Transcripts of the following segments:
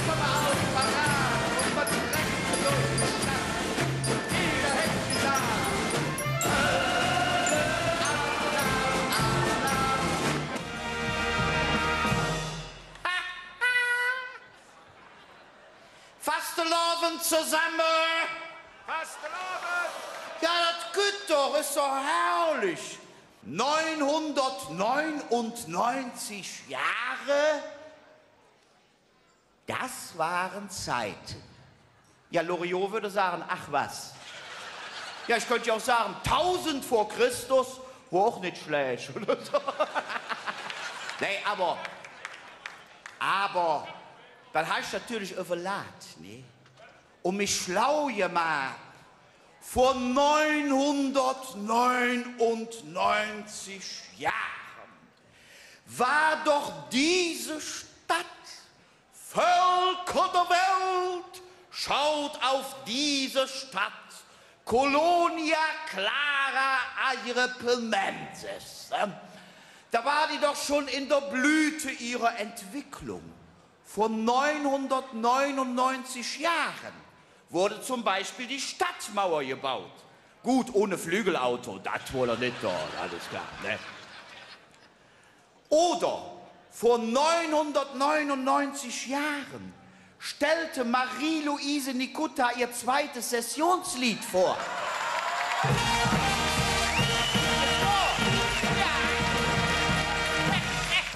von auf Parade und man trägt durch die Stadt. Jeder hält sich an. Fastelavond zusammen! Fastelavond! Ja, das geht doch, ist doch herrlich. 999 Jahre, das waren Zeiten. Ja, Loriot würde sagen, ach was. Ja, ich könnte ja auch sagen, 1000 vor Christus, wo auch nicht schlecht oder so. Nee, aber, dann heißt natürlich überladen, ne? Und mich schlau gemacht. Vor 999 Jahren war doch diese Stadt, Völker der Welt, schaut auf diese Stadt, Colonia Clara Agrippinensis. Da war die doch schon in der Blüte ihrer Entwicklung. Vor 999 Jahren wurde zum Beispiel die Stadtmauer gebaut. Gut, ohne Flügelauto, das wohl nicht da, alles klar, ne? Oder vor 999 Jahren stellte Marie-Louise Nikutta ihr zweites Sessionslied vor.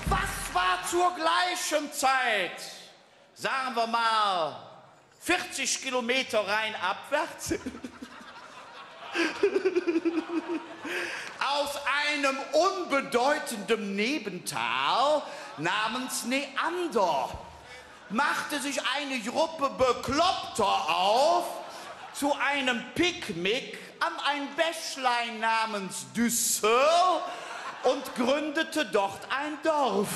Was war zur gleichen Zeit, sagen wir mal, 40 Kilometer rein abwärts, aus einem unbedeutenden Nebental namens Neander machte sich eine Gruppe Bekloppter auf zu einem Picknick an ein Bächlein namens Düssel und gründete dort ein Dorf.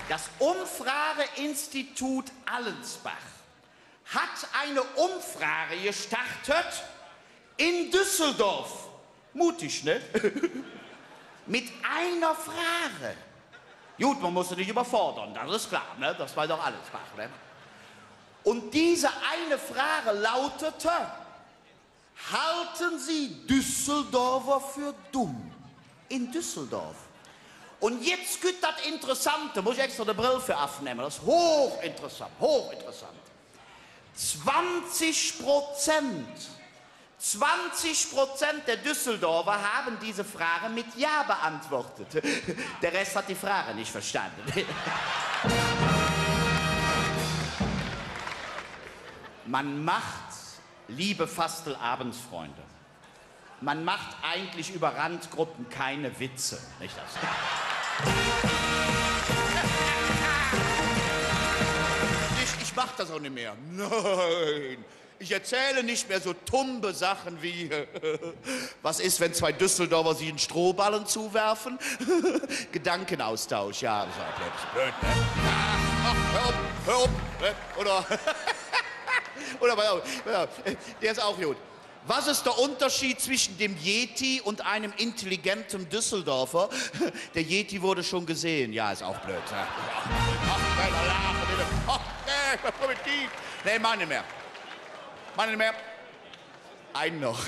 Das Umfrageinstitut Allensbach hat eine Umfrage gestartet in Düsseldorf. Mutig, ne? Mit einer Frage. Gut, man muss sie nicht überfordern, das ist klar, ne? Das war doch Allensbach, ne? Und diese eine Frage lautete: Halten Sie Düsseldorfer für dumm? In Düsseldorf. Und jetzt gibt das Interessante, muss ich extra eine Brille für aufnehmen, das ist hochinteressant, hochinteressant. 20% der Düsseldorfer haben diese Frage mit Ja beantwortet. Der Rest hat die Frage nicht verstanden. Man macht, liebe Fastelabendsfreunde, man macht eigentlich über Randgruppen keine Witze, nicht das? Ich mach das auch nicht mehr. Nein, ich erzähle nicht mehr so tumbe Sachen wie, was ist, wenn zwei Düsseldorfer sich einen Strohballen zuwerfen? Gedankenaustausch, ja, das war blöd, ne? Ach, hör auf, ne? Oder, der ist auch gut. Was ist der Unterschied zwischen dem Yeti und einem intelligenten Düsseldorfer? Der Yeti wurde schon gesehen. Ja, ist auch blöd. Ja. Ach, primitiv. Nee, mach nicht mehr. Mach nicht mehr. Einen noch.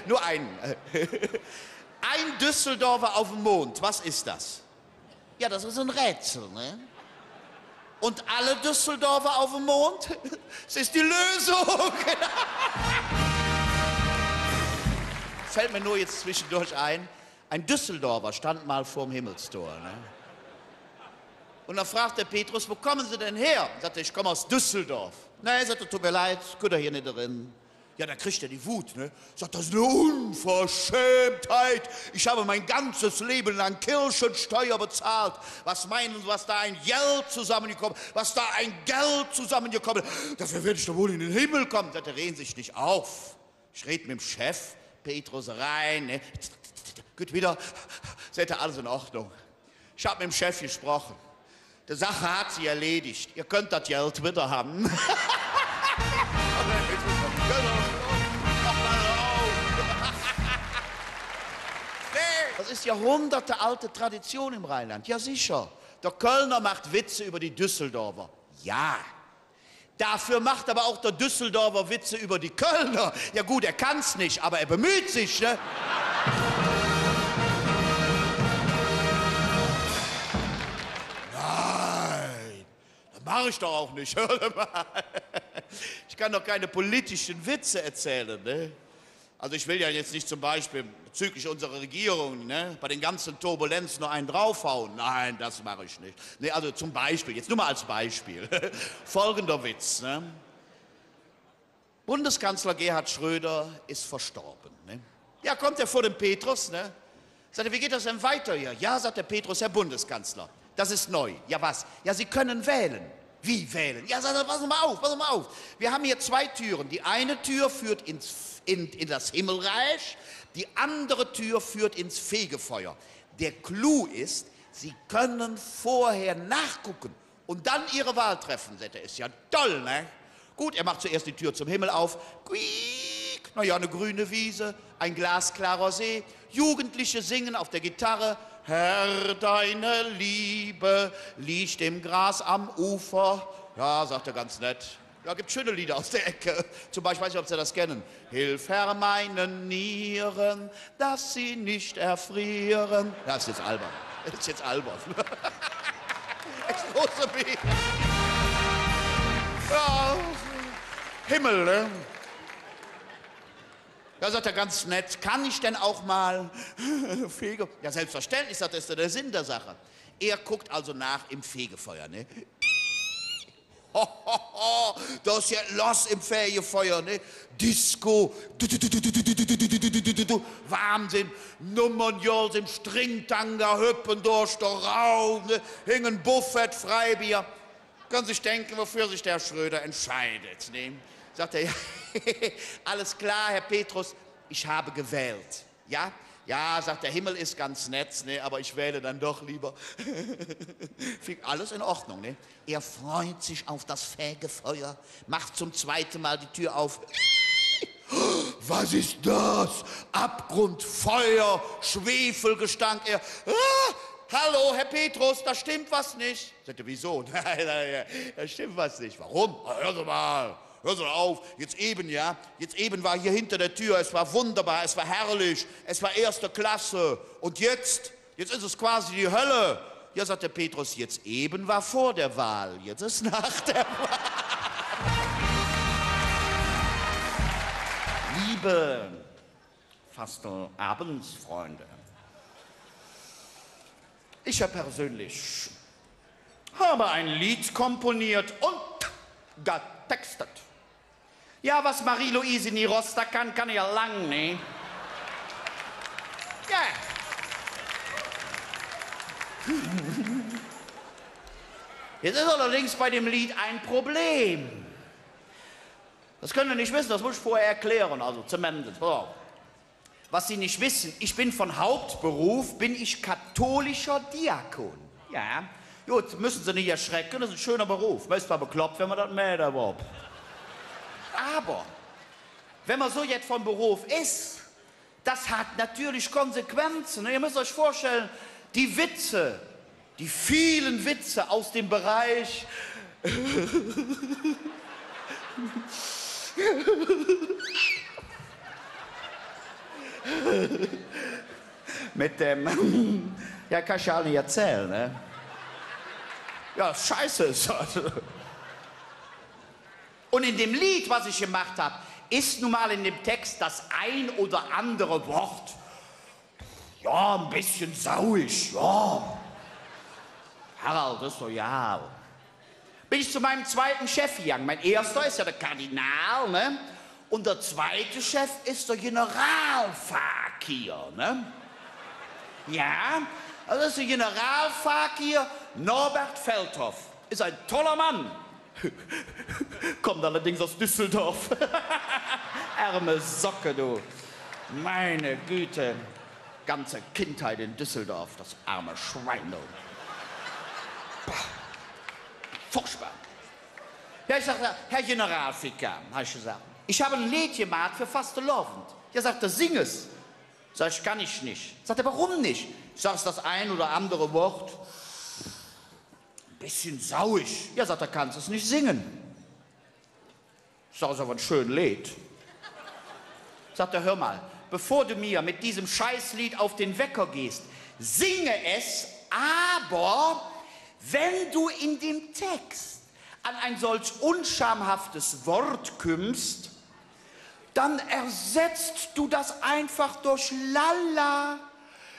Nur einen. Ein Düsseldorfer auf dem Mond. Was ist das? Ja, das ist ein Rätsel, ne? Und alle Düsseldorfer auf dem Mond? Das ist die Lösung. Fällt mir nur jetzt zwischendurch ein Düsseldorfer stand mal vorm Himmelstor. Ne? Und dann fragt der Petrus, wo kommen Sie denn her? Sagt er, ich komme aus Düsseldorf. Nein, sagt er, tut mir leid, könnt ihr hier nicht drin. Ja, dann kriegt er die Wut, ne? Sagt, das ist eine Unverschämtheit. Ich habe mein ganzes Leben lang Kirchensteuer bezahlt. Was meinen Sie, was da ein Geld zusammengekommen, dafür werde ich doch wohl in den Himmel kommen. Sagt er, reden sich nicht auf. Ich rede mit dem Chef, Petrus rein, ne? Gut, wieder, sagt er, alles in Ordnung. Ich habe mit dem Chef gesprochen. Die Sache hat sie erledigt. Ihr könnt das Geld wieder haben. Was ist ist jahrhundertealte Tradition im Rheinland. Ja, sicher. Der Kölner macht Witze über die Düsseldorfer. Ja. Dafür macht aber auch der Düsseldorfer Witze über die Kölner. Ja gut, er kann's nicht, aber er bemüht sich, ne? Nein, das mache ich doch auch nicht. Ich kann doch keine politischen Witze erzählen, ne? Also ich will ja jetzt nicht zum Beispiel bezüglich unserer Regierung, ne, bei den ganzen Turbulenzen nur einen draufhauen. Nein, das mache ich nicht. Ne, also zum Beispiel, jetzt nur mal als Beispiel. Folgender Witz. Ne? Bundeskanzler Gerhard Schröder ist verstorben. Ne? Ja, kommt er vor dem Petrus. Ne? Sagt er, wie geht das denn weiter hier? Ja, sagt der Petrus, Herr Bundeskanzler, das ist neu. Ja, was? Ja, Sie können wählen. Wie wählen? Ja, sagt er, pass mal auf, pass mal auf. Wir haben hier zwei Türen. Die eine Tür führt in das Himmelreich, die andere Tür führt ins Fegefeuer. Der Clou ist, Sie können vorher nachgucken und dann Ihre Wahl treffen. Sagt er, ist ja toll, ne? Gut, er macht zuerst die Tür zum Himmel auf. Quiek, na ja, eine grüne Wiese, ein glasklarer See, Jugendliche singen auf der Gitarre. Herr, deine Liebe liegt im Gras am Ufer. Ja, sagt er ganz nett. Ja, gibt schöne Lieder aus der Ecke. Zum Beispiel, weiß ich, ob Sie das kennen. Hilf, Herr, meinen Nieren, dass sie nicht erfrieren. Ja, ist jetzt albern. Ist jetzt albern. Explose B. Ja, Himmel, ne? Da sagt er ganz nett, kann ich denn auch mal Fege... Ja, selbstverständlich, sagt er, ist ja der Sinn der Sache. Er guckt also nach im Fegefeuer, ne? Ho, ho, ho, das ist ja los im Fegefeuer, ne? Disco, Wahnsinn, Nummern, Jols im Stringtanga, hüppen durch den Raum, ne? Hingen Buffet, Freibier. Können Sie sich denken, wofür sich der Schröder entscheidet, ne? Sagt er, ja, alles klar, Herr Petrus, ich habe gewählt. Ja? Ja, sagt der Himmel ist ganz nett, ne, aber ich wähle dann doch lieber. Alles in Ordnung, ne? Er freut sich auf das Fegefeuer, macht zum zweiten Mal die Tür auf. Was ist das? Abgrund, Feuer, Schwefelgestank. Er, hallo, Herr Petrus, da stimmt was nicht. Sagt er, wieso? Nein, da stimmt was nicht. Warum? Hör Sie mal. Hör so auf, jetzt eben war hier hinter der Tür, es war wunderbar, es war herrlich, es war erste Klasse. Und jetzt ist es quasi die Hölle. Ja, sagt der Petrus, jetzt eben war vor der Wahl, jetzt ist nach der Wahl. Liebe Fastenabendsfreunde, ich persönlich habe ein Lied komponiert und getextet. Ja, was Marie-Louise Nirosta kann ja lang, ne? Ja. Jetzt ist allerdings bei dem Lied ein Problem. Das können Sie nicht wissen, das muss ich vorher erklären, also zumindest. Oh. Was Sie nicht wissen, ich bin von Hauptberuf, bin ich katholischer Diakon. Ja. Gut, müssen Sie nicht erschrecken, das ist ein schöner Beruf. Man ist zwar bekloppt, wenn man das mäht, aber... Aber, wenn man so jetzt vom Beruf ist, das hat natürlich Konsequenzen. Ihr müsst euch vorstellen, die Witze, die vielen Witze aus dem Bereich mit dem, ja, kann ich ja nicht erzählen, ne? Ja, scheiße ist das. Und in dem Lied, was ich gemacht habe, ist nun mal in dem Text das ein oder andere Wort, ja, ein bisschen sauisch, ja. Harald, das ist so, ja. Bin ich zu meinem zweiten Chef gegangen. Mein erster ist ja der Kardinal, ne? Und der zweite Chef ist der Generalfakir, ne? Ja, also das ist der Generalfakir Norbert Feldhoff. Ist ein toller Mann. Kommt allerdings aus Düsseldorf. Ärme Socke, du. Meine Güte. Ganze Kindheit in Düsseldorf, das arme Schwein, du. Furchtbar. Ja, ich sagte, Herr Generalvikar, habe ich gesagt, ich habe ein Lied gemacht für Fastelovend. Ja, sagt er, sing es. Sag ich, kann ich nicht. Sagt er, warum nicht? Ich sag, das ein oder andere Wort. Ein bisschen sauig. Ja, sagt er, kannst es nicht singen. Ich sag, das ist aber ein schönes Lied. Sagt er, hör mal, bevor du mir mit diesem Scheißlied auf den Wecker gehst, singe es, aber wenn du in dem Text an ein solch unschamhaftes Wort kommst, dann ersetzt du das einfach durch Lala.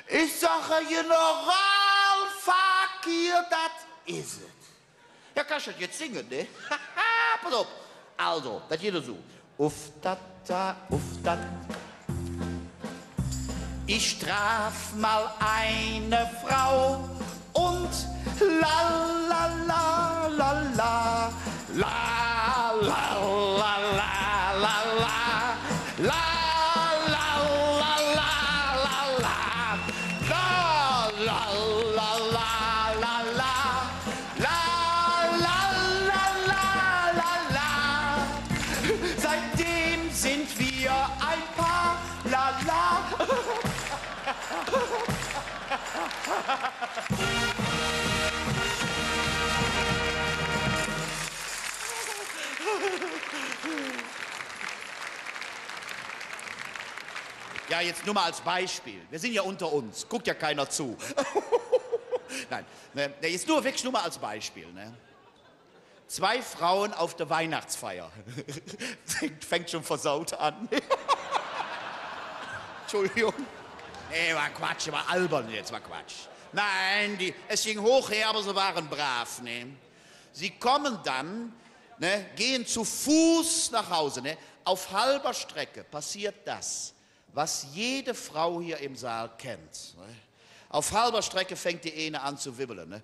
Ich sage, Generalverkehr, das is es. Ja, kannst du das jetzt singen, ne? Pass auf. Also, das geht so. Uff, dat, ich traf mal eine Frau und la la la la la la la la la la la la la seitdem sind wir ein Paar, la la. Ja, jetzt nur mal als Beispiel. Wir sind ja unter uns, guckt ja keiner zu. Nein, ne, jetzt wirklich nur mal als Beispiel. Ne? 2 Frauen auf der Weihnachtsfeier. Fängt schon versaut an. Entschuldigung. Nee, war Quatsch, war albern jetzt, war Quatsch. Nein, es ging hoch her, aber sie waren brav. Ne? Sie kommen dann, ne, gehen zu Fuß nach Hause. Ne? Auf halber Strecke passiert das, was jede Frau hier im Saal kennt. Ne? Auf halber Strecke fängt die eine an zu wibbeln. Ne?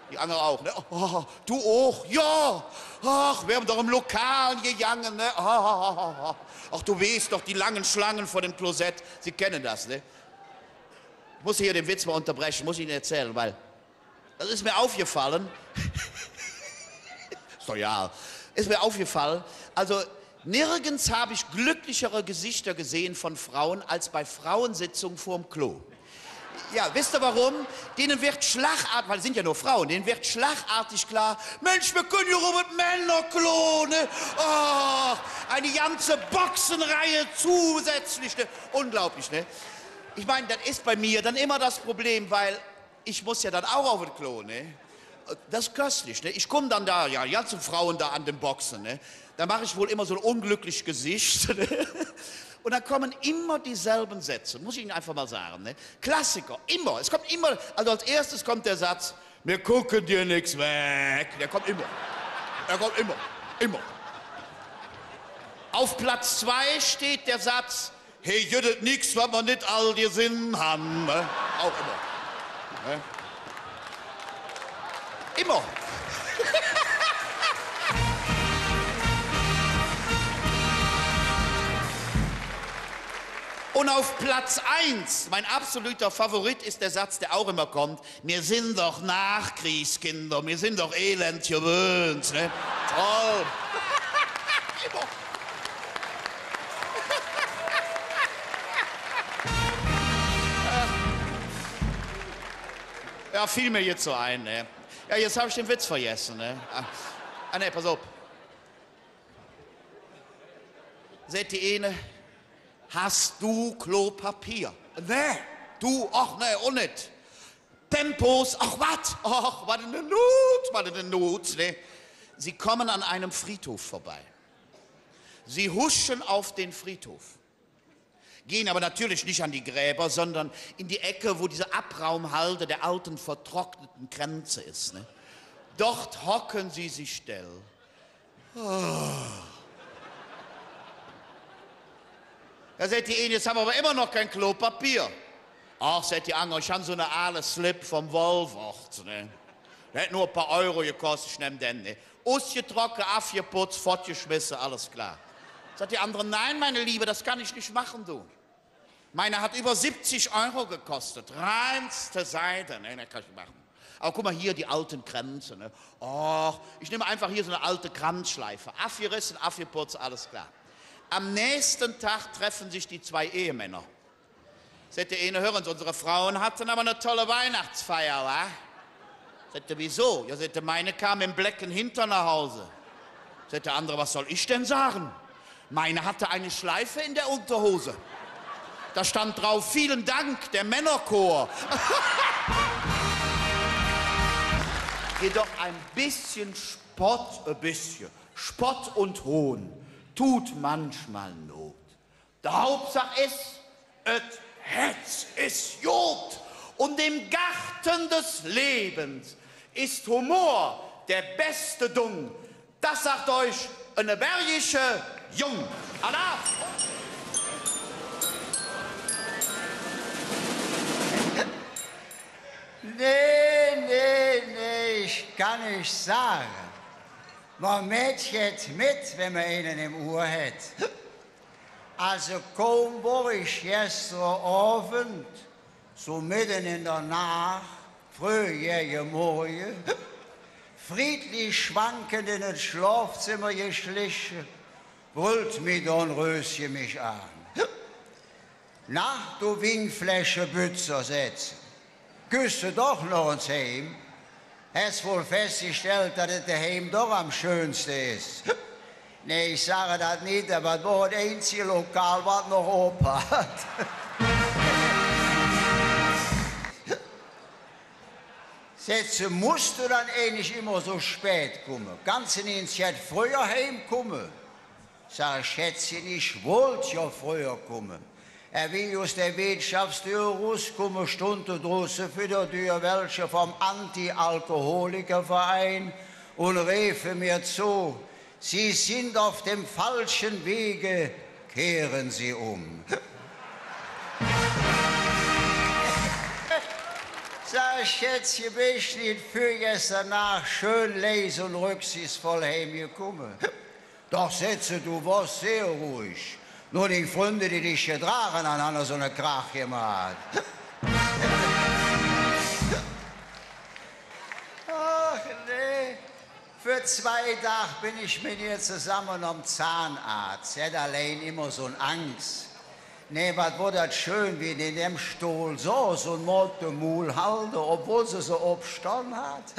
Die andere auch, ne? Oh, du auch? Ja. Ach, wir haben doch im Lokal gegangen, ne? Ach, du weißt doch, die langen Schlangen vor dem Klosett, Sie kennen das, ne? Ich muss hier den Witz mal unterbrechen, muss ich Ihnen erzählen, weil das ist mir aufgefallen. Ist doch ja. Ist mir aufgefallen, also nirgends habe ich glücklichere Gesichter gesehen von Frauen als bei Frauensitzungen vorm Klo. Ja, wisst ihr warum? Denen wird schlagartig, weil es sind ja nur Frauen, denen wird schlagartig klar, Mensch, wir können ja auch mit Männerklo, ne? Oh, eine ganze Boxenreihe zusätzlich, ne? Unglaublich, ne? Ich meine, das ist bei mir dann immer das Problem, weil ich muss ja dann auch auf das Klo, ne? Das ist köstlich, ne? Ich komme dann da, ja, die ganzen Frauen da an den Boxen, ne? Da mache ich wohl immer so ein unglückliches Gesicht, ne? Und dann kommen immer dieselben Sätze, muss ich Ihnen einfach mal sagen. Ne? Klassiker, immer. Es kommt immer, also als erstes kommt der Satz, wir gucken dir nichts weg. Der kommt immer. Er kommt immer. Immer. Auf Platz 2 steht der Satz, hey, jüdet nix, was wir nicht all dir Sinn haben. Ne? Auch immer. Ne? Immer. Und auf Platz 1, mein absoluter Favorit, ist der Satz, der auch immer kommt, wir sind doch Nachkriegskinder, wir sind doch elend gewöhnt. Ne? Toll. Ja, fiel mir jetzt so ein. Ne? Ja, jetzt habe ich den Witz vergessen. Ne? Ne, pass auf. Seht die eine? Hast du Klopapier? Nee. Du? Ach, nee, auch nicht. Tempos? Ach, was? Ach, was eine Not, was eine Not. Ne? Sie kommen an einem Friedhof vorbei. Sie huschen auf den Friedhof. Gehen aber natürlich nicht an die Gräber, sondern in die Ecke, wo diese Abraumhalde der alten, vertrockneten Kränze ist. Ne? Dort hocken sie sich still. Oh. Da sagt die eine, jetzt haben wir aber immer noch kein Klopapier. Ach, sagt die andere, ich habe so eine aale Slip vom Woolworth. Ne? Der hat nur ein paar Euro gekostet, ich nehme den. Ne? Ausgetrocknet, abgeputzt, fortgeschmissen, alles klar. Sagt die andere, nein, meine Liebe, das kann ich nicht machen, du. Meine hat über 70 Euro gekostet, reinste Seide. Ne, das kann ich machen. Aber guck mal hier, die alten Kränze. Ne? Och, ich nehme einfach hier so eine alte Kranzschleife. Abgerissen, abgeputzt, alles klar. Am nächsten Tag treffen sich die zwei Ehemänner. Sagte eine, hören Sie, unsere Frauen hatten aber eine tolle Weihnachtsfeier, wa? Sagte, wieso? Ja, sagte, meine kam im Blecken hinter nach Hause. Sagte der andere, was soll ich denn sagen? Meine hatte eine Schleife in der Unterhose. Da stand drauf, vielen Dank, der Männerchor. Jedoch ein bisschen Spott und Hohn tut manchmal Not. Der Hauptsache ist, et Hetz ist Jod. Und im Garten des Lebens ist Humor der beste Dung. Das sagt euch eine bergische Jung. Allah! Nee, ich kann nicht sagen. Man mädchen mit, wenn man einen im Ohr hat. Also kaum war ich gestern Abend, so mitten in der Nacht, früher Morgen, friedlich schwankend in das Schlafzimmer geschlichen, brüllt mir Dornröschen mich an. Nach du Wingfläche Bützer setzen. Küsse doch noch ins Heim. Hast wohl festgestellt, dass es daheim doch am schönsten ist. Nee, ich sage das nicht, aber es war das einzige Lokal, was noch open hat. Sätze, musst du dann eigentlich immer so spät kommen? Kannst du nicht früher heimkommen? Sag, Schätzchen, ich wollte ja früher kommen. Er will aus der Wirtschaftstür rauskommen, Stunde draußen für die Tür, welche vom Anti-Alkoholiker-Verein, und riefe mir zu, Sie sind auf dem falschen Wege, kehren Sie um. Sag, Schätzchen, bin ich nicht für gestern Nacht schön leise und rücksichtsvoll heimgekommen? Doch, Sätze, du warst sehr ruhig. Nur die Freunde, die dich getragen haben so eine Krach gemacht. Ach nee, für 2 Tage bin ich mit ihr zusammen am Zahnarzt. Sie hat allein immer so eine Angst. Nee, was war das schön, wie in dem Stuhl so ein Mottemul halten, obwohl sie so abstanden hat.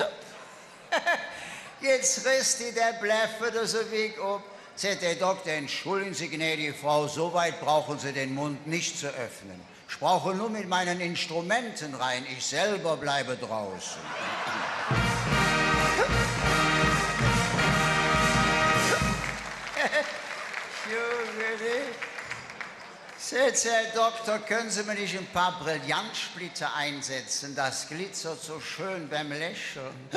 Jetzt riss die der Bläffe das Weg ab. Sagt der Doktor, entschuldigen Sie, gnädige Frau, so weit brauchen Sie den Mund nicht zu öffnen. Ich brauche nur mit meinen Instrumenten rein, ich selber bleibe draußen. Sagt Herr Doktor, können Sie mir nicht ein paar Brillantsplitter einsetzen? Das glitzert so schön beim Lächeln.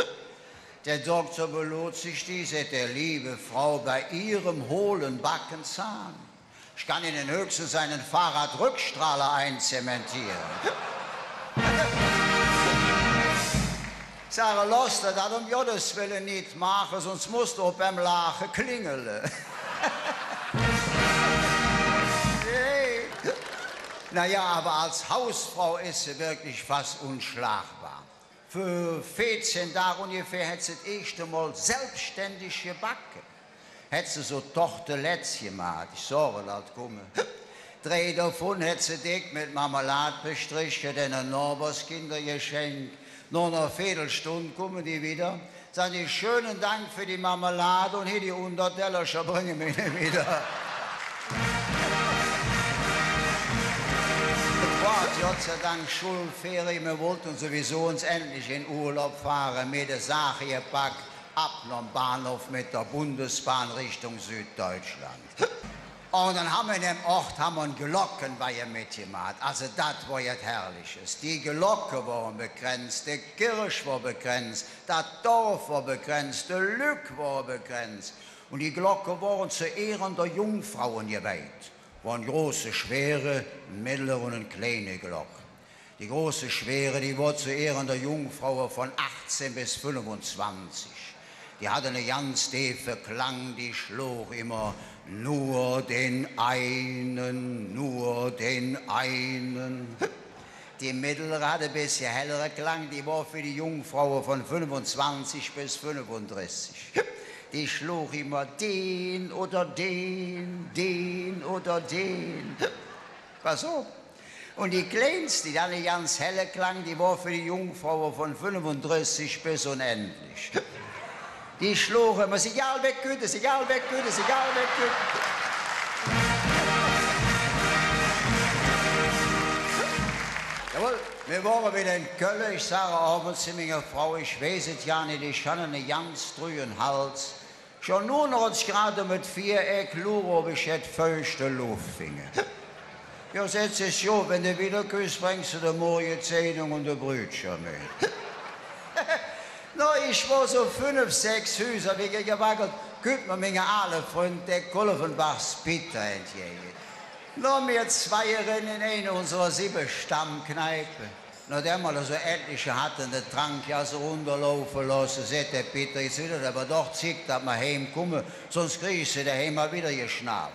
Der Doktor belot sich dies, der liebe Frau, bei Ihrem hohlen Backenzahn. Ich kann Ihnen höchstens einen Fahrradrückstrahler einzementieren. Sage, lass dir das Gottes Willen nicht machen, sonst musst du beim Lachen klingeln. Hey. Naja, aber als Hausfrau ist sie wirklich fast unschlagbar. Für 14 Tage ungefähr hat sie das erste Mal selbstständig gebacken. Hat sie so Torteletts gemacht, ich sage das, komme. 3 davon hat sie dick mit Marmelade bestrichen, den Norberskinder geschenkt. Nach einer Viertelstunde kommen die wieder, sagen die, schönen Dank für die Marmelade und hier die 100 Teller, bringen wir ihnen wieder. Gott sei Dank Schulferien, wir wollten sowieso uns endlich in Urlaub fahren, mit der Sache gepackt, ab am Bahnhof mit der Bundesbahn Richtung Süddeutschland. Und dann haben wir in dem Ort einen Glocken bei ihr mitgemacht. Also das war jetzt Herrliches. Die Glocke waren begrenzt, die Kirche war begrenzt, das Dorf war begrenzt, der Lück war begrenzt. Und die Glocke waren zu Ehren der Jungfrauen geweiht. Waren große, schwere, mittlere und kleine Glocken. Die große, schwere, die war zu Ehren der Jungfrau von 18 bis 25. Die hatte eine ganz tiefe Klang, die schlug immer nur den einen, nur den einen. Die mittlere hatte ein bisschen hellere Klang, die war für die Jungfrauen von 25 bis 35. Die schlug immer den oder den oder den. Pass auf. Und die Kleinste, die dann ganz helle klang, die war für die Jungfrau von 35 bis unendlich. Die schlug immer, ist egal weg, Güte, ist egal weg, Güte, ist egal weg, Güte. Jawohl, wir waren wieder in Köln. Ich sage abends zu meiner Frau, ich weiß es ja nicht, ich habe einen ganz trüben Hals. Schon nur noch als gerade mit Viereck lure, ob ich jetzt feuchte Luft finge. Ja, setz es ja, wenn du wieder küsst, bringst du dir morgen Zähnung und ein Brötchen mit. No, ich war so 5, 6 Häuser wie gewackelt, kümmert mir meine alle Freund, der Kolofenbachs Peter entgegen. No, wir zwei rennen in eine unserer 7 Stammkneipe. No, der mal so etliche hatten, der Trank ja so runterlaufen lassen, sagt der Peter, jetzt wieder, aber doch zieht, dass wir heimkommen, sonst kriegst du daheim mal wieder geschnappt.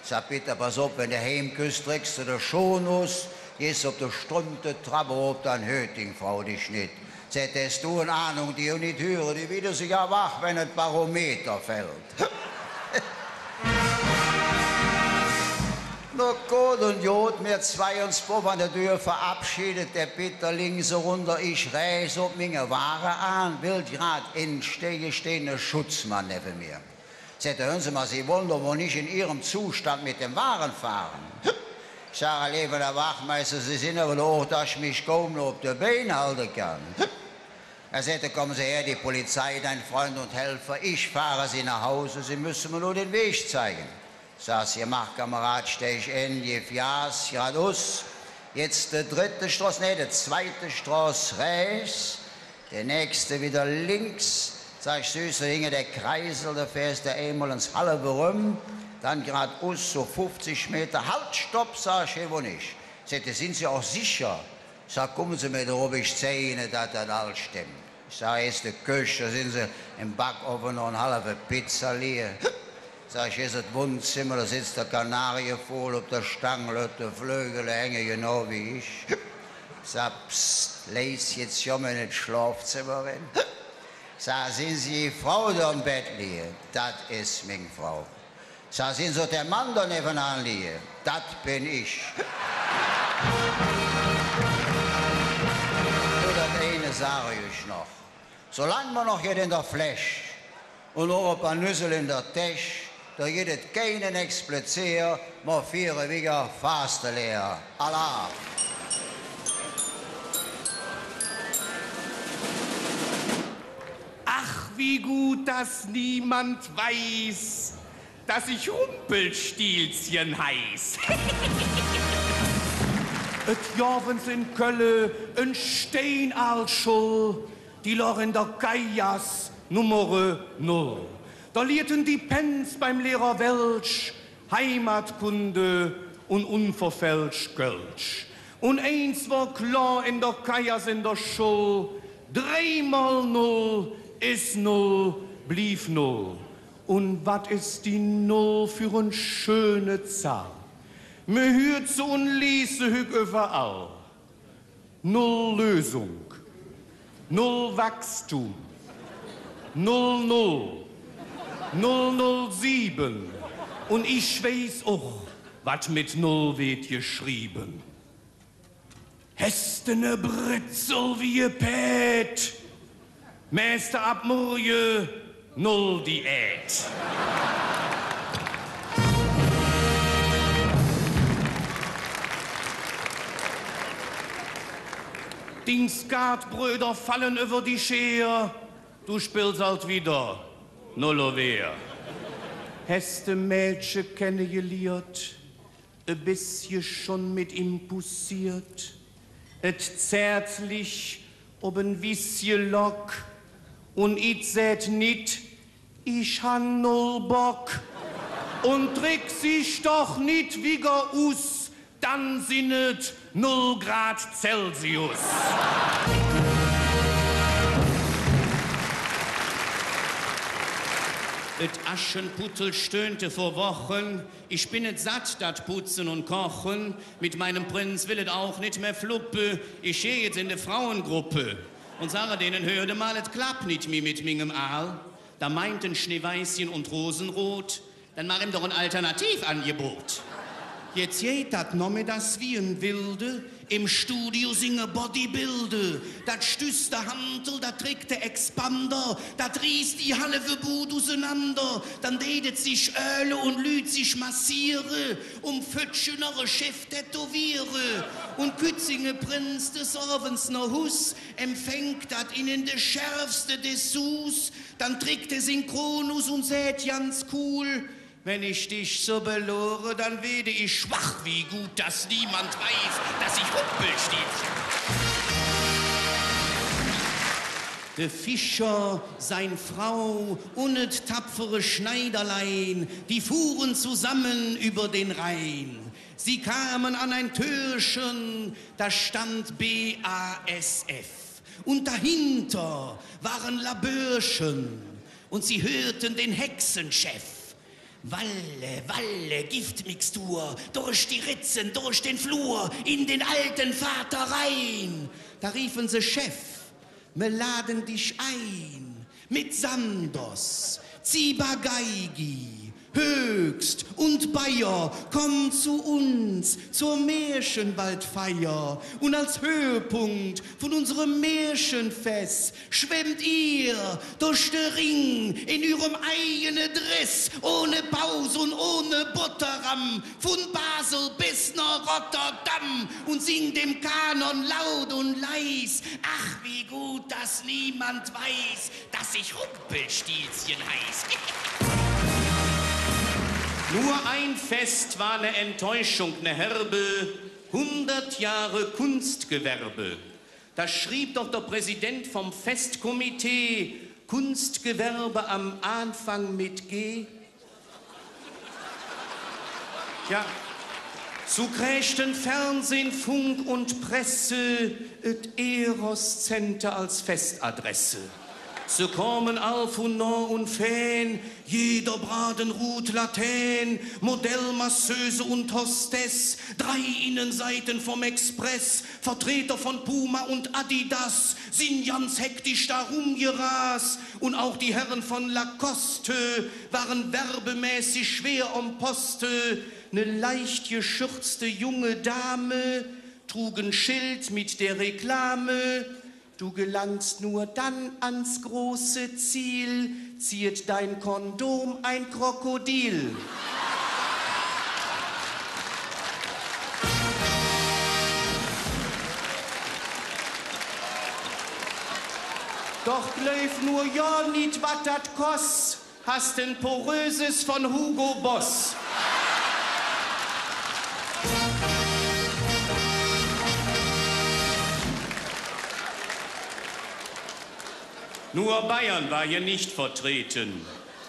Sag Peter, pass auf, wenn du heimküsst, trägst du den Schon aus, gehst auf der Stunde Trappe hoch, dann hört die Frau dich nicht. Sagt, hast du eine Ahnung, die ich nicht höre, die wieder sich ja wach, wenn das Barometer fällt. No Gott und Jod, wir zwei uns an der Tür verabschiedet, der Peter links runter, ich reise auf meine Ware an, will grad in Stege stehen, der Schutzmann neben mir. Sagt, hören Sie mal, Sie wollen doch wohl nicht in Ihrem Zustand mit dem Waren fahren. Ich sage, lieber der Wachmeister, Sie sind aber hoch, dass ich mich kaum noch auf der Beine halten kann. Er sagte, kommen Sie her, die Polizei, dein Freund und Helfer, ich fahre Sie nach Hause, Sie müssen mir nur den Weg zeigen. Sag's, ihr macht, Kamerad, steh ich in, gib Jas, geradeaus. Jetzt der 3. Straße, nee, der 2. Straße rechts, der nächste wieder links. Sag ich, süße Dinge, der Kreisel, da fährst du einmal ins halbe rum, dann geradeaus so 50 Meter. Halt, stopp, sag ich, hier wo nicht. Sagte, sind Sie auch sicher? Sag, kommen Sie mir drauf, ich zeige, dass das alles stimmt. Ich sag, ist die Küche, da sind Sie im Backofen noch eine halbe Pizza leer. Sag ich, hier ist das Wohnzimmer, da sitzt der Kanarienvogel auf der Stange, die Flügel hängen genau wie ich. Sag, psst, les jetzt schon mal in das Schlafzimmer rein. Sag, sind Sie die Frau, die am Bett liegt? Das ist meine Frau. Sag, sind Sie der Mann, der nebenan liegt? Das bin ich. Nur das eine sage ich noch. Solange man noch hier in der Fläche und noch ein paar Nüssel in der Tasche, da geht es keinen explizier, mal 4 wieder fast leer. Allah. Ach, wie gut, dass niemand weiß, dass ich Rumpelstilzchen heiß. Et Jovens in Kölle, en Steinalschul, die Lor in der Gaias Nummer 0. Da lehrten die Pens beim Lehrer Welsch, Heimatkunde und unverfälscht Kölsch. Und eins war klar in der Gaias in der Schul, 3 mal 0 ist 0, blieb 0. Und wat ist die 0 für eine schöne Zahl? Me hört so und lese hüg überall. 0 Lösung, 0 Wachstum, 00, 007. Und ich weiß auch, wat mit 0 wird geschrieben. Hestene Britzel wie ihr Pät, Meister ab morgen 0 Diät. Die Skatbrüder fallen über die Schere, du spielst halt wieder Nullowehr. Hast du Mädchen kennengelernt, ein bisschen schon mit ihm poussiert, et zärtlich ob ein bisschen Lock, und ich sät nit, ich han 0 Bock, und trick sich doch nit wieder aus, dann sinnet 0 Grad Celsius. Et Aschenputtel stöhnte vor Wochen, ich bin et satt, dat Putzen und Kochen, mit meinem Prinz will et auch nicht mehr fluppe, ich geh jetzt in de Frauengruppe und sage denen, hörde mal, et klappt nicht mehr mit mingem Aal. Da meinten Schneeweißchen und Rosenrot, dann mach ihm doch ein Alternativangebot. Jetzt geht das noch das wie ein Wilde, im Studio singe Bodybuilde. Das stößt der Handel, das trägt der Expander, das riest die Halle für Bud auseinander. Dann redet sich Öle und lüt sich massiere, Fötschenere Chef tätowiere. Und Kützinge Prinz des Abends noch Hus, empfängt dat ihnen de schärfste Dessous. Dann trägt der Synchronus und sät ganz cool: Wenn ich dich so belore, dann werde ich schwach, wie gut, dass niemand weiß, dass ich Rumpelstilzchen. De Fischer, sein Frau und et tapfere Schneiderlein, die fuhren zusammen über den Rhein. Sie kamen an ein Türchen, da stand BASF. Und dahinter waren Labörchen und sie hörten den Hexenchef: Walle, Walle, Giftmixtur, durch die Ritzen, durch den Flur, in den alten Vater rein. Da riefen sie: Chef, wir laden dich ein, mit Sandos, Zibageigi, Höchst und Bayer, komm zu uns zur Märchenwaldfeier. Und als Höhepunkt von unserem Märchenfest schwemmt ihr durch den Ring in ihrem eigenen Dress, ohne Pause und ohne Butterramm, von Basel bis nach Rotterdam, und singt dem Kanon laut und leis: Ach, wie gut, dass niemand weiß, dass ich Rumpelstilzchen heiß. Nur ein Fest war eine Enttäuschung, eine herbe: 100 Jahre Kunstgewerbe. Da schrieb doch der Präsident vom Festkomitee: Kunstgewerbe am Anfang mit G. Ja, so krächten Fernsehen, Funk und Presse et Eros Center als Festadresse. Sie kommen auf und nah und fern, jeder Braten ruht Latein, Modell, Masseuse und Hostess, 3 Innenseiten vom Express, Vertreter von Puma und Adidas sind ganz hektisch darum gerast, und auch die Herren von Lacoste waren werbemäßig schwer am Poste. Ne leicht geschürzte junge Dame trug ein Schild mit der Reklame: Du gelangst nur dann ans große Ziel, ziert dein Kondom ein Krokodil. Doch glaub nur ja nicht, wat dat kost, hast ein poröses von Hugo Boss. Nur Bayern war hier nicht vertreten.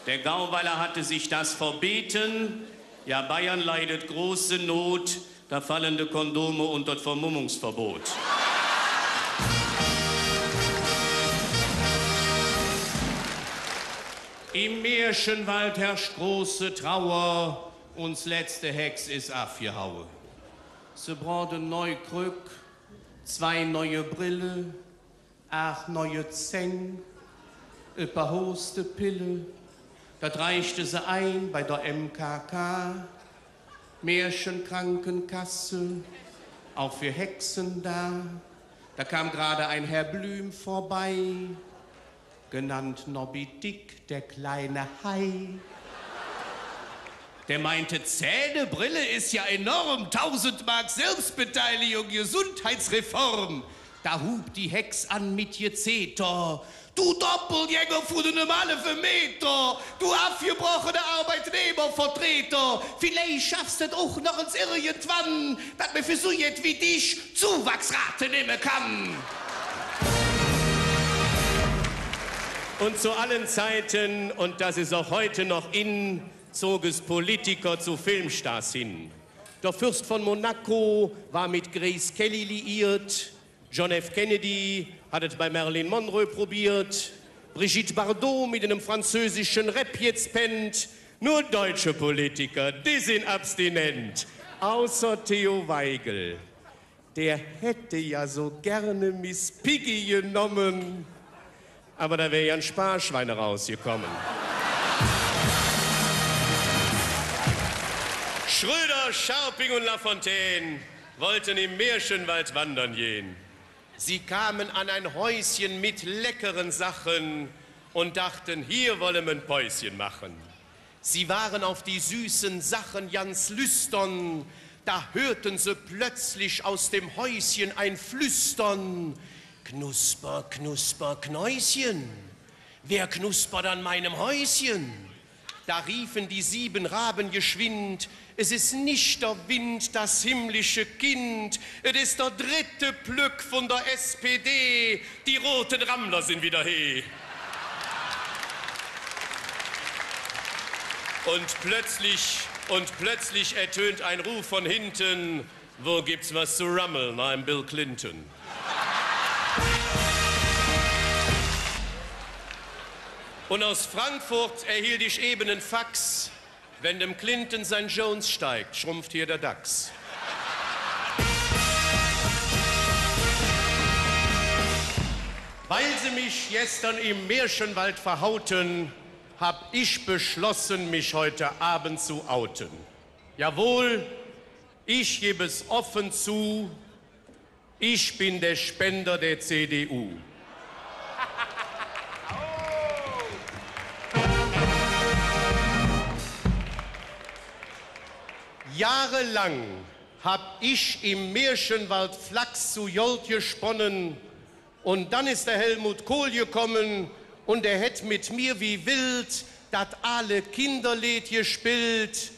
Der Gauweiler hatte sich das verbeten. Ja, Bayern leidet große Not, da fallen die Kondome unter das Vermummungsverbot. Im Märchenwald herrscht große Trauer, uns letzte Hex ist abgehauen. Sie brauchen neu Krück, 2 neue Brille, 8 neue Zähne, ein paar Hoste Pille. Das reichte sie ein bei der MKK, Märchenkrankenkasse, auch für Hexen da. Da kam gerade ein Herr Blüm vorbei, genannt Nobby Dick, der kleine Hai. Der meinte: Zähne, Brille ist ja enorm, 1000 Mark Selbstbeteiligung, Gesundheitsreform. Da hub die Hex an mit Gezeter: Du Doppelgänger von den normalen Vermieter, du abgebrochene Arbeitnehmervertreter, vielleicht schaffst du es auch noch ins irgendwann, dass man für so jet wie dich Zuwachsrate nehmen kann. Und zu allen Zeiten, und das ist auch heute noch in, zog es Politiker zu Filmstars hin. Der Fürst von Monaco war mit Grace Kelly liiert, John F. Kennedy hat es bei Marilyn Monroe probiert, Brigitte Bardot mit einem französischen Rap jetzt pennt. Nur deutsche Politiker, die sind abstinent. Außer Theo Weigel. Der hätte ja so gerne Miss Piggy genommen. aber da wäre ja ein Sparschwein rausgekommen. Schröder, Scharping und Lafontaine wollten im Märchenwald wandern gehen. Sie kamen an ein Häuschen mit leckeren Sachen und dachten, hier wollen wir ein Päuschen machen. Sie waren auf die süßen Sachen ganz lüstern, da hörten sie plötzlich aus dem Häuschen ein Flüstern. Knusper, knusper, Knäuschen, wer knuspert an meinem Häuschen? Da riefen die 7 Raben geschwind, es ist nicht der Wind, das himmlische Kind, es ist der 3. Plück von der SPD, die roten Rammler sind wieder he. Und plötzlich ertönt ein Ruf von hinten, wo gibt's was zu rammeln? I'm Bill Clinton. Und aus Frankfurt erhielt ich eben einen Fax. Wenn dem Clinton sein Jones steigt, schrumpft hier der DAX. Weil sie mich gestern im Märchenwald verhauten, hab ich beschlossen, mich heute Abend zu outen. Jawohl, ich gebe es offen zu, ich bin der Spender der CDU. Jahrelang hab ich im Märchenwald Flachs zu Jolt gesponnen und dann ist der Helmut Kohl gekommen und er hätt mit mir wie wild dat alle Kinderlied gespielt.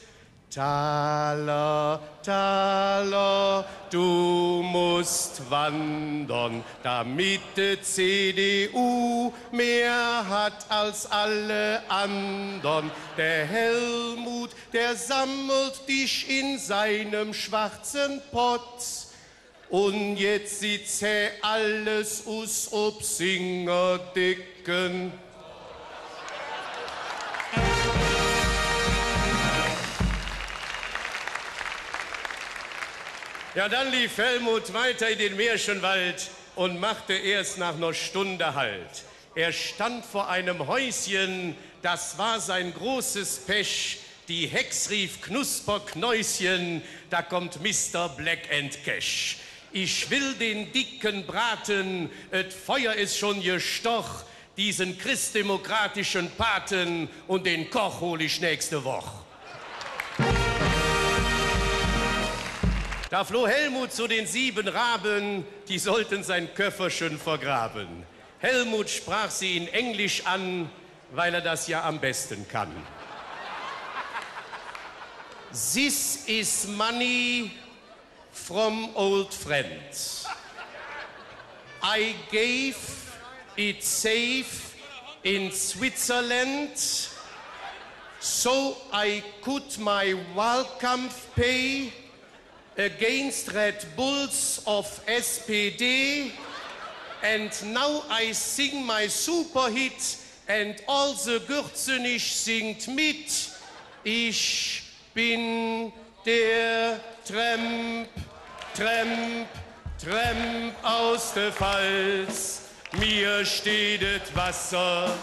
Thaler, Thaler, du musst wandern, damit die CDU mehr hat als alle andern. Der Helmut, der sammelt dich in seinem schwarzen Pott. Und jetzt sieht's alles aus ob Singerdicken. Ja, dann lief Helmut weiter in den Märchenwald und machte erst nach einer Stunde Halt. Er stand vor einem Häuschen, das war sein großes Pech. Die Hex rief Knusper, Knäuschen, da kommt Mr. Black and Cash. Ich will den dicken braten, et Feuer ist schon gestoch, diesen christdemokratischen Paten und den Koch hol ich nächste Woche. Da floh Helmut zu den 7 Raben, die sollten sein Köfferchen vergraben. Helmut sprach sie in Englisch an, weil er das ja am besten kann. This is money from old friends. I gave it safe in Switzerland, so I could my Wahlkampf pay against Red Bulls of SPD, and now I sing my super hit and all the Gürzenich singt mit. Ich bin der Tramp, Tramp, Tramp aus der Pfalz. Mir steht das Wasser,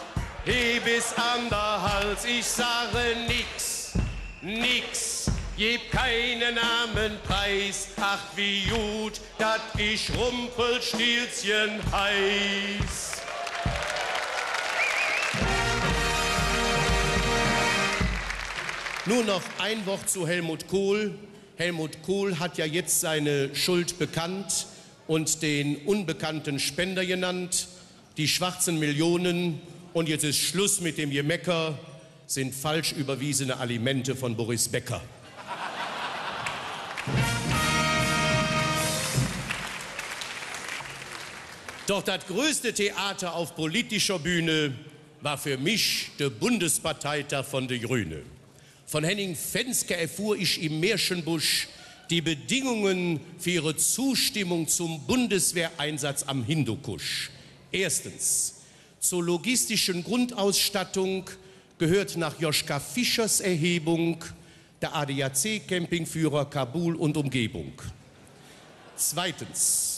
he bis an der Hals. Ich sage nix, nix. Geb keinen Namen preis, ach wie gut, dat ich Rumpelstilzchen heiß. Nur noch ein Wort zu Helmut Kohl. Helmut Kohl hat ja jetzt seine Schuld bekannt und den unbekannten Spender genannt. Die schwarzen Millionen, und jetzt ist Schluss mit dem Gemecker, sind falsch überwiesene Alimente von Boris Becker. Doch das größte Theater auf politischer Bühne war für mich der Bundesparteitag von der Grüne. Von Henning Fenske erfuhr ich im Märchenbusch die Bedingungen für ihre Zustimmung zum Bundeswehreinsatz am Hindukusch. Erstens, zur logistischen Grundausstattung gehört nach Joschka Fischers Erhebung der ADAC-Campingführer Kabul und Umgebung. Zweitens,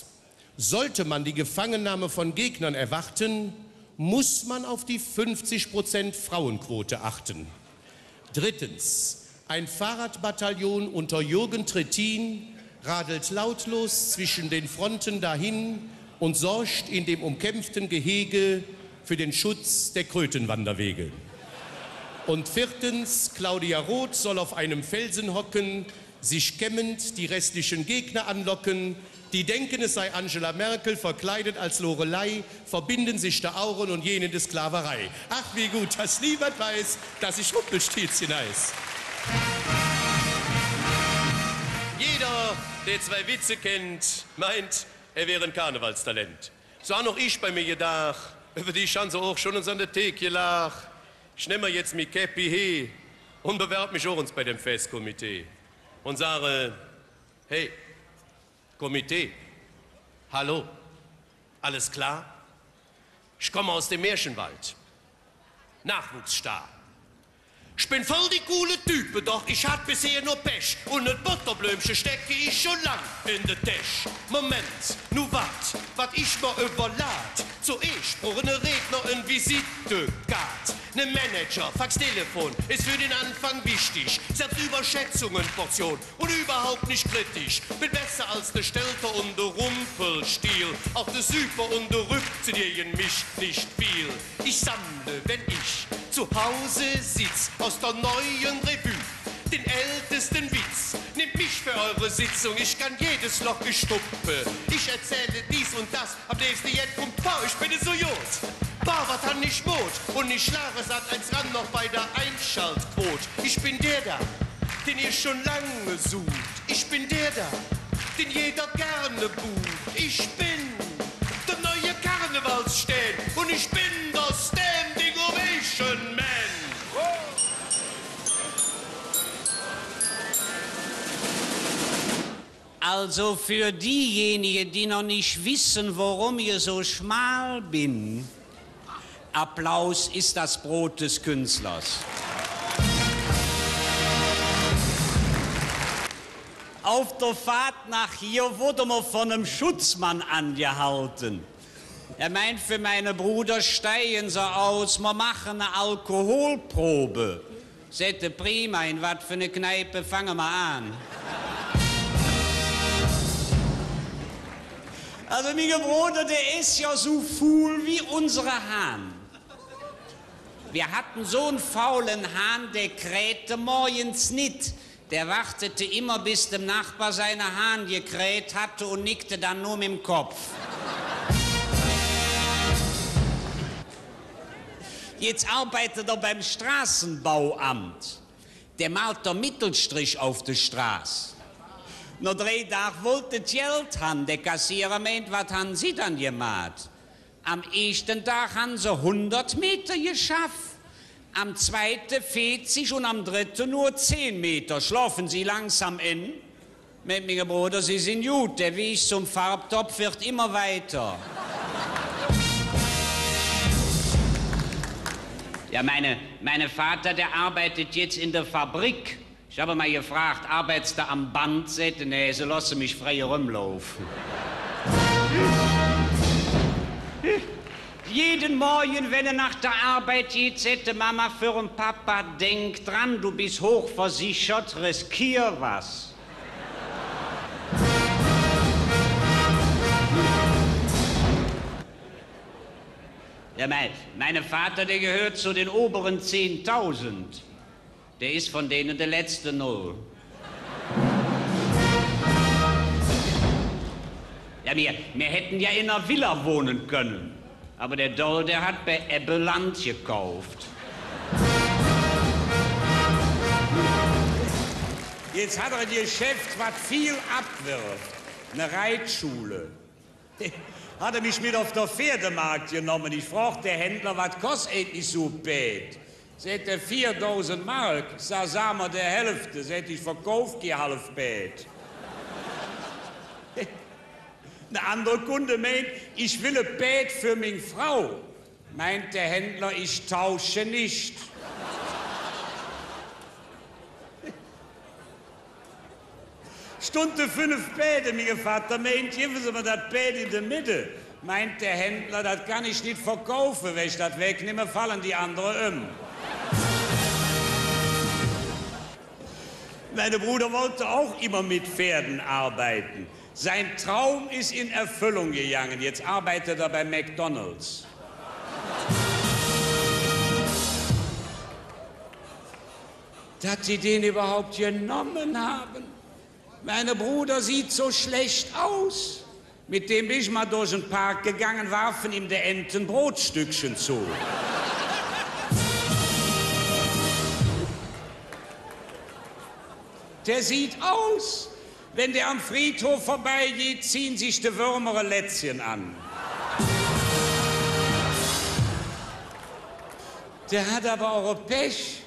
sollte man die Gefangennahme von Gegnern erwarten, muss man auf die 50% Frauenquote achten. Drittens, ein Fahrradbataillon unter Jürgen Trittin radelt lautlos zwischen den Fronten dahin und sorgt in dem umkämpften Gehege für den Schutz der Krötenwanderwege. Und viertens, Claudia Roth soll auf einem Felsen hocken, sich kämmend die restlichen Gegner anlocken, die denken, es sei Angela Merkel, verkleidet als Lorelei, verbinden sich der Auren und jenen der Sklaverei. Ach, wie gut, dass niemand weiß, dass ich Rumpelstilzchen heiß. Jeder, der zwei Witze kennt, meint, er wäre ein Karnevalstalent. So auch noch ich bei mir gedacht, über die ich auch schon uns an der Theke lach. Ich nehme jetzt mi Käppi he und bewerb mich auch uns bei dem Festkomitee und sage, hey, Komitee, hallo, alles klar? Ich komme aus dem Märchenwald, Nachwuchsstar. Ich bin voll die coole Type, doch ich hatte bisher nur Pech. Und ein Butterblümchen stecke ich schon lang in der Tasche. Moment, nu wat ich mir überlad. Zuerst brauche ne Redner ein Visitecard. Ne Manager, Faxtelefon ist für den Anfang wichtig. Selbstüberschätzungen, Portion und überhaupt nicht kritisch. Bin besser als der Stelter und der Rumpelstiel. Auch der Super und der Rückzieher mich nicht viel. Ich sammle, wenn ich zu Hause sitz, aus der neuen Revue, den ältesten Witz. Nehmt mich für eure Sitzung, ich kann jedes Loch gestuppe. Ich erzähle dies und das, am nächsten jetzt kommt Pau, ich bin so jod. Bar, was hat nicht Mut und ich schlage satt eins ran noch bei der Einschaltquote. Ich bin der da, den ihr schon lange sucht. Ich bin der da, den jeder gerne bucht. Ich bin der neue Karnevalsstern und ich bin der Standing Ovation Man. Also für diejenigen, die noch nicht wissen, warum ich so schmal bin, Applaus ist das Brot des Künstlers. Auf der Fahrt nach hier wurde mir von einem Schutzmann angehalten. Er meint, für meine Brüder steigen sie aus, wir machen eine Alkoholprobe. Sette prima, in was für eine Kneipe fangen wir an. Also, mein Bruder, der ist ja so faul wie unsere Hahn. Wir hatten so einen faulen Hahn, der krähte morgens nicht. Der wartete immer, bis dem Nachbar seine Hahn gekräht hatte und nickte dann nur mit dem Kopf. Jetzt arbeitet er beim Straßenbauamt. Der malt der Mittelstrich auf der Straße. Nach 3 Tagen wollte das Geld haben. Der Kassierer meint, was haben Sie dann gemacht? Am ersten Tag haben sie 100 Meter geschafft. Am zweiten 40 und am dritten nur 10 Meter. Schlafen Sie langsam in? Mit meinem Bruder, Sie sind gut. Der Weg zum Farbtopf wird immer weiter. Ja, meine Vater, der arbeitet jetzt in der Fabrik. Ich habe mal gefragt, arbeitest du am Band? Sagte, nee, sie lassen mich frei rumlaufen. Jeden Morgen, wenn er nach der Arbeit geht, sagte Mama für den Papa, denk dran, du bist hochversichert, riskier was. Ja, mein Vater, der gehört zu den oberen 10.000. Der ist von denen der letzte Null. Ja, wir hätten ja in einer Villa wohnen können. Aber der Doll, der hat bei Ebbe Land gekauft. Jetzt hat er ein Geschäft, was viel abwirft. Eine Reitschule. Hat er mich mit auf der Pferdemarkt genommen. Ich fragte der Händler, was kostet eigentlich so Bett? Sagt er 4.000 Mark. Sag mal der Hälfte. Sagt ich verkauf die halb Bett. Ein anderer Kunde meint, ich will ein Bett für meine Frau. Meint der Händler, ich tausche nicht. Stunde 5 Bäde, mein Vater meint, geben Sie mir das Bett in der Mitte. Meint der Händler, das kann ich nicht verkaufen, wenn ich das wegnehme, fallen die anderen um. Mein Bruder wollte auch immer mit Pferden arbeiten. Sein Traum ist in Erfüllung gegangen. Jetzt arbeitet er bei McDonald's. Dass sie den überhaupt genommen haben. Mein Bruder sieht so schlecht aus. Mit dem bin ich mal durch den Park gegangen, warfen ihm der Enten Brotstückchen zu. Der sieht aus. Wenn der am Friedhof vorbeigeht, ziehen sich die Würmer Lätzchen an. Der hat aber auch ein Pech.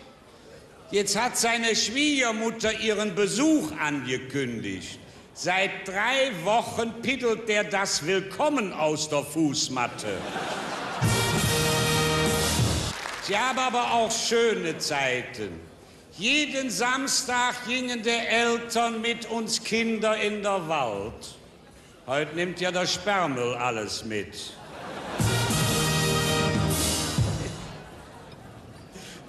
Jetzt hat seine Schwiegermutter ihren Besuch angekündigt. Seit 3 Wochen pittelt der das Willkommen aus der Fußmatte. Sie haben aber auch schöne Zeiten. Jeden Samstag gingen die Eltern mit uns Kinder in der Wald. Heute nimmt ja der Sperrmüll alles mit.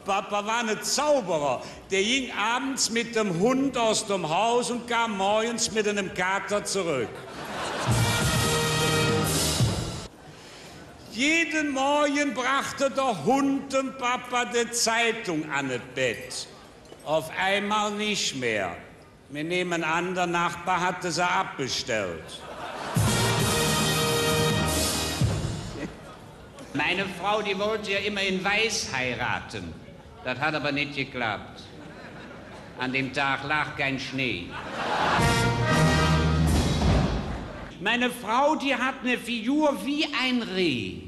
Papa war ein Zauberer. Der ging abends mit dem Hund aus dem Haus und kam morgens mit einem Kater zurück. Jeden Morgen brachte der Hund dem Papa die Zeitung an das Bett. Auf einmal nicht mehr. Wir nehmen an, der Nachbar hatte sie abbestellt. Meine Frau, die wollte ja immer in Weiß heiraten. Das hat aber nicht geklappt. An dem Tag lag kein Schnee. Meine Frau, die hat eine Figur wie ein Reh.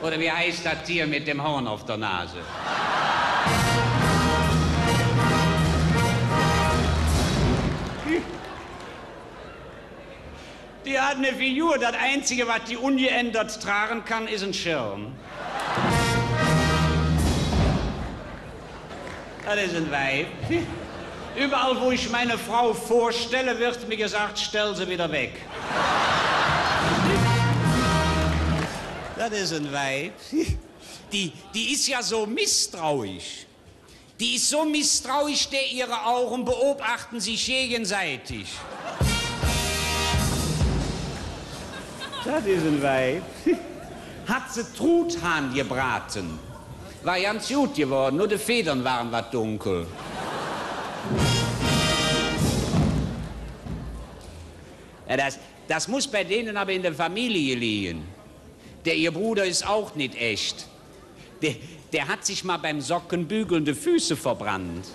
Oder wie heißt das Tier mit dem Horn auf der Nase? Die hat eine Figur, das Einzige, was die ungeändert tragen kann, ist ein Schirm. Das ist ein Weib. Überall, wo ich meine Frau vorstelle, wird mir gesagt, stell sie wieder weg. Das ist ein Weib. Die ist ja so misstrauisch. Die ist so misstrauisch, der ihre Augen beobachten sich gegenseitig. Das ist ein Weib. Hat sie Truthahn gebraten. War ganz gut geworden, nur die Federn waren was dunkel. Ja, das muss bei denen aber in der Familie liegen. Ihr Bruder ist auch nicht echt. Der hat sich mal beim Sockenbügeln die Füße verbrannt.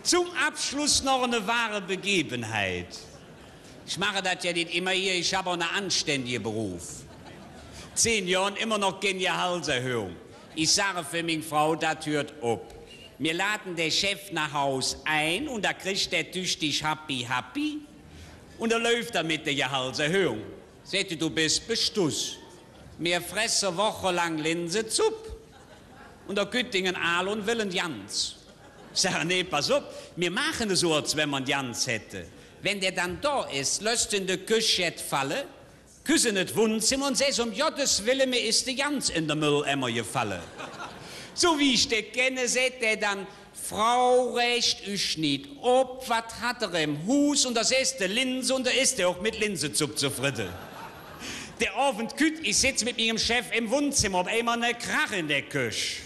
Zum Abschluss noch eine wahre Begebenheit. Ich mache das ja nicht immer hier, ich habe auch einen anständigen Beruf. 10 Jahren immer noch keine Gehaltserhöhung. Ich sage für meine Frau, das hört ab. Wir laden den Chef nach Haus ein und da kriegt der tüchtig happy. Und da läuft er mit der Gehaltserhöhung. Seht du bist bestuss. Wir fressen wochenlang Linsenzupp und der Güttingen Aal und willen Jans. Ich sage, nee, pass auf, wir machen es so, als wenn man Jans hätte. Wenn der dann da ist, lässt in die Küche fallen, küssen das Wohnzimmer und sagt, um Gottes Willen, mir ist der Jans in der Mülleimer gefallen. So wie ich den kenne, sagt der dann, Frau, recht euch nicht ob, was hat er im Hus und das ist der Linse und da ist er auch mit Linsenzupp zufrieden. Der Abend kütt, ich sitze mit meinem Chef im Wohnzimmer, hab immer eine Krach in der Küche.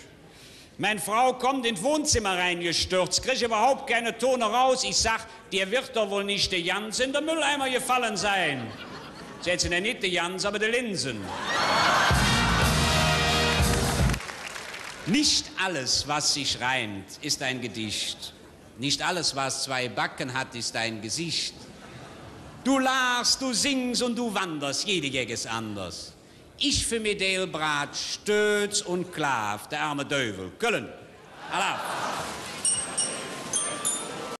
Meine Frau kommt ins Wohnzimmer reingestürzt, krieg überhaupt keine Tone raus. Ich sag, dir wird doch wohl nicht der Jans in der Mülleimer gefallen sein. Sagt sie, nicht der Jans, aber der Linsen. Nicht alles, was sich reimt, ist ein Gedicht. Nicht alles, was 2 Backen hat, ist ein Gesicht. Du lachst, du singst und du wanderst, jede Gag ist anders. Ich für Medelbrat, Stötz und Klav, der arme Dövel. Köln. Allah.